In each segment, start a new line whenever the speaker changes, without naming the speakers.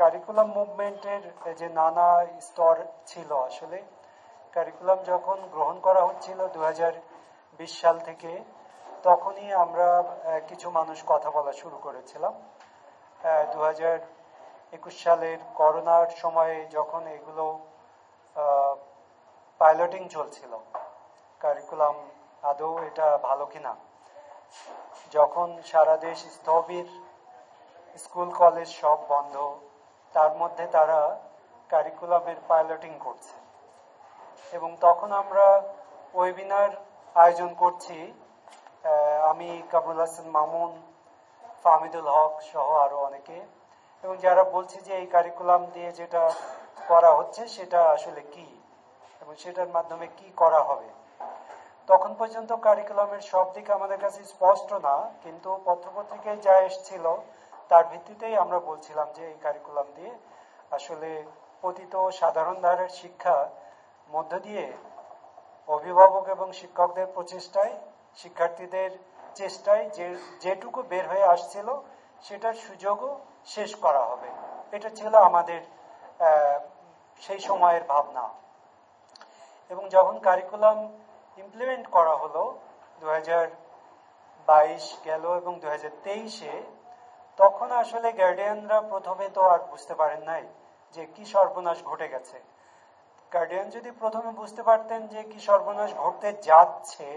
Curriculum মুভমেন্টের যে নানা স্তর ছিল, আসলে কারিকুলাম যখন গ্রহণ করা হচ্ছিল 2020 সাল থেকে, তখনই আমরা কিছু মানুষ কথা বলা শুরু করেছিলাম। 2021 সালের করোনার সময়ে যখন এগুলো পাইলটিং চলছিল, কারিকুলাম আদৌ এটা ভালো কিনা, যখন সারা দেশ স্থবির, স্কুল কলেজ সব বন্ধ, তার মধ্যে তারা কারিকুলামের পাইলটিং করছে। এবং তখন আমরা ওয়েবিনার আয়োজন করছি, আমি, কামরুল হাসান মামুন, ফাহমিদুল হক সহ আরো অনেকে, এবং যারা বলছি যে এই কারিকুলাম দিয়ে যেটা করা হচ্ছে সেটা আসলে কি এবং সেটার মাধ্যমে কি করা হবে। তখন পর্যন্ত কারিকুলামের সব দিক আমাদের কাছে স্পষ্ট না, কিন্তু পত্রপত্রিকায় যা এসেছিল তার ভিত্তিতেই আমরা বলছিলাম যে এই কারিকুলাম দিয়ে আসলে পতিত সাধারণ ধারের শিক্ষা মধ্য দিয়ে অভিভাবক এবং শিক্ষকদের প্রচেষ্টায়, শিক্ষার্থীদের চেষ্টায় যেটুকু বের হয়ে আসছিল সেটার সুযোগও শেষ করা হবে। এটা ছিল আমাদের সেই সময়ের ভাবনা। এবং যখন কারিকুলাম ইমপ্লিমেন্ট করা হলো 2022 গেল এবং 2023-এ, তখন আসলে গার্ডিয়ানরা প্রথমে তো আর বুঝতে পারেন নাই যে কি সর্বনাশ ঘটে গেছে। গার্ডিয়ান যদি প্রথমে বুঝতে পারতেন যে কি সর্বনাশ ঘটতে যাচ্ছে,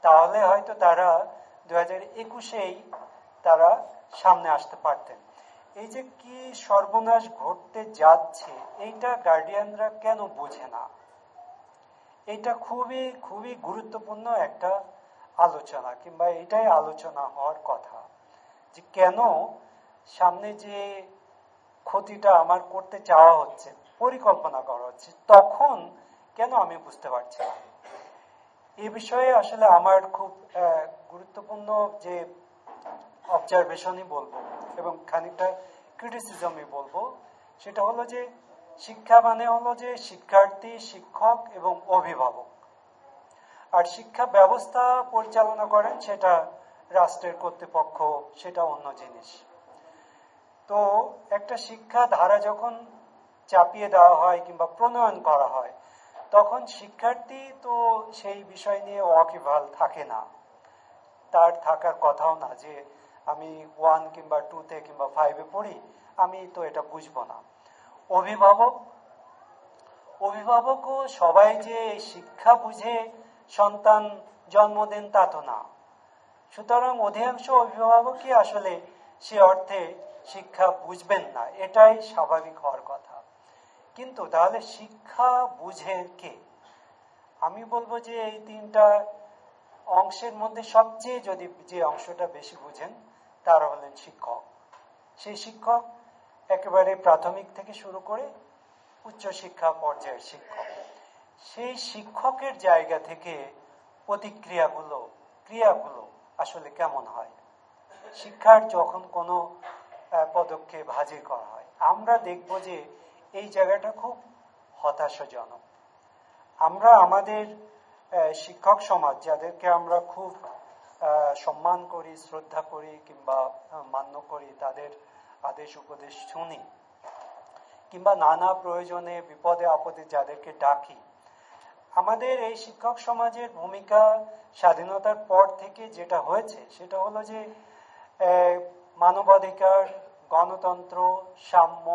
তাহলে হয়তো তারা 2021-এই তারা সামনে আসতে পারতেন। এই যে কি সর্বনাশ ঘটতে যাচ্ছে, এইটা গার্ডিয়ানরা কেন বোঝে না, এটা খুবই খুবই গুরুত্বপূর্ণ একটা আলোচনা, কিংবা এটাই আলোচনা হওয়ার কথা, যে কেন সামনে যে ক্ষতিটা আমার করতে চাওয়া হচ্ছে, পরিকল্পনা করা হচ্ছে, তখন কেন আমি বুঝতে পারছি না। এই বিষয়ে আসলে আমার খুব গুরুত্বপূর্ণ যে অবজারভেশনই বলবো এবং খানিকটা ক্রিটিসিজমই বলবো, সেটা হলো যে শিক্ষা মানে হলো যে শিক্ষার্থী, শিক্ষক এবং অভিভাবক। আর শিক্ষা ব্যবস্থা পরিচালনা করেন সেটা রাষ্ট্রের কর্তৃপক্ষ, সেটা অন্য জিনিস। তো একটা শিক্ষা ধারা যখন চাপিয়ে দেওয়া হয় কিংবা প্রণয়ন করা হয়, তখন শিক্ষার্থী তো সেই বিষয় নিয়ে ওয়াকিবহাল থাকে না, তার থাকার কথাও না যে আমি 1 কিংবা 2-তে কিংবা 5-এ পড়ি, আমি তো এটা বুঝবো না। অভিভাবকও সবাই যে শিক্ষা বুঝে সন্তান জন্ম দেন তা তো না। সুতরাং অধিকাংশ অভিভাবকই আসলে সে অর্থে শিক্ষা বুঝবেন না, এটাই স্বাভাবিক হওয়ার কথা। কিন্তু তাহলে শিক্ষা বুঝে কে? আমি বলবো যে এই 3টা অংশের মধ্যে সবচেয়ে যদি যে অংশটা বেশি বুঝেন তারা হলেন শিক্ষক। সেই শিক্ষক একেবারে প্রাথমিক থেকে শুরু করে উচ্চশিক্ষা পর্যায়ের শিক্ষক। সেই শিক্ষকের জায়গা থেকে ক্রিয়াগুলো আসলে কেমন হয় শিক্ষার যখন কোনো পদক্ষেপ হাজির করা হয়, আমরা দেখব যে এই জায়গাটা খুব হতাশাজনক। আমরা আমাদের শিক্ষক সমাজ, যাদেরকে আমরা খুব সম্মান করি, শ্রদ্ধা করি কিংবা মান্য করি, তাদের আদেশ উপদেশ শুনি, কিংবা নানা প্রয়োজনে বিপদে আপদে যাদেরকে ডাকি, আমাদের এই শিক্ষক সমাজের ভূমিকা স্বাধীনতার পর থেকে যেটা হয়েছে সেটা হলো যে মানবাধিকার, গণতন্ত্র, সাম্য,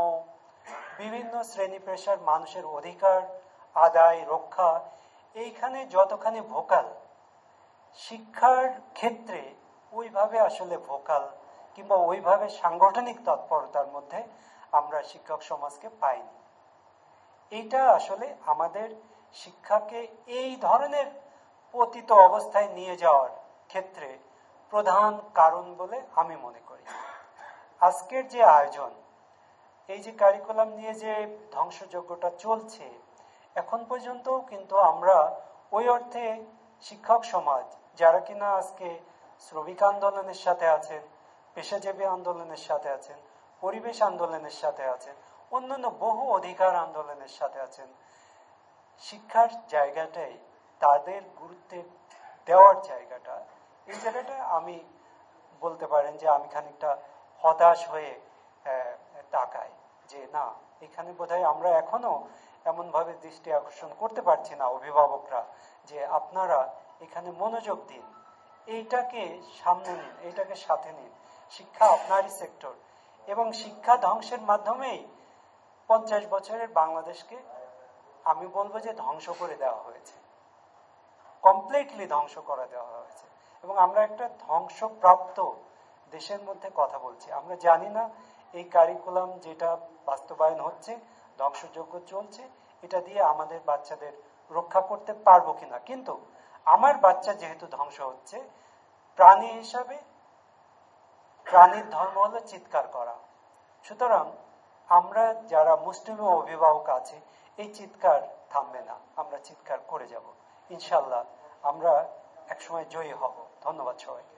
বিভিন্ন শ্রেণী পেশার মানুষের অধিকার আদায়, রক্ষা, এইখানে যতখানি ভোকাল, শিক্ষার ক্ষেত্রে ওইভাবে আসলে ভোকাল কিংবা ওইভাবে সাংগঠনিক তৎপরতার মধ্যে আমরা শিক্ষক সমাজকে পাইনি। এইটা আসলে আমাদের শিক্ষাকে এই ধরনের পতিত অবস্থায় নিয়ে যাওয়ার ক্ষেত্রে প্রধান কারণ বলে আমি মনে করি। আজকের যে আয়োজন, এই যে কারিকুলাম নিয়ে যে ধ্বংসযজ্ঞটা চলছে, এখন পর্যন্ত কিন্তু আমরা ওই অর্থে শিক্ষক সমাজ, যারা কিনা আজকে শ্রমিক আন্দোলনের সাথে আছেন, পেশাজীবী আন্দোলনের সাথে আছেন, পরিবেশ আন্দোলনের সাথে আছেন, অন্যান্য বহু অধিকার আন্দোলনের সাথে আছেন, শিক্ষার জায়গাটাই তাদের গুরুত্বের দেওয়ার জায়গাটা, এই জায়গাটা আমি বলতে পারেন যে আমি খানিকটা হতাশ হয়ে তাকাই। যে না, এখানে বোধহয় আমরা এখনো এমন ভাবে দৃষ্টি আকর্ষণ করতে পারছি না অভিভাবকরা যে আপনারা এখানে মনোযোগ দিন, এইটাকে সামনে নিন, এইটাকে সাথে নিন। শিক্ষা আপনারই সেক্টর, এবং শিক্ষা ধ্বংসের মাধ্যমেই 50 বছরের বাংলাদেশকে আমি বলবো যে ধ্বংস করে দেওয়া হয়েছে, কমপ্লিটলি ধ্বংস করে দেওয়া হয়েছে। এবং আমরা একটা ধ্বংসপ্রাপ্ত দেশের মধ্যে কথা বলছি। আমরা জানি না এই কারিকুলাম যেটা বাস্তবায়ন হচ্ছে, ধ্বংসযোগ্য চলছে, এটা দিয়ে আমাদের বাচ্চাদের রক্ষা করতে পারবো কিনা। কিন্তু আমার বাচ্চা যেহেতু ধ্বংস হচ্ছে, প্রাণী হিসাবে প্রাণীর ধর্ম হলো চিৎকার করা। সুতরাং আমরা যারা মুসলিম অভিভাবক আছি, এই চিৎকার থামবে না, আমরা চিৎকার করে যাব ইনশাল্লাহ। আমরা একসময় জয়ী হব। ধন্যবাদ সবাইকে।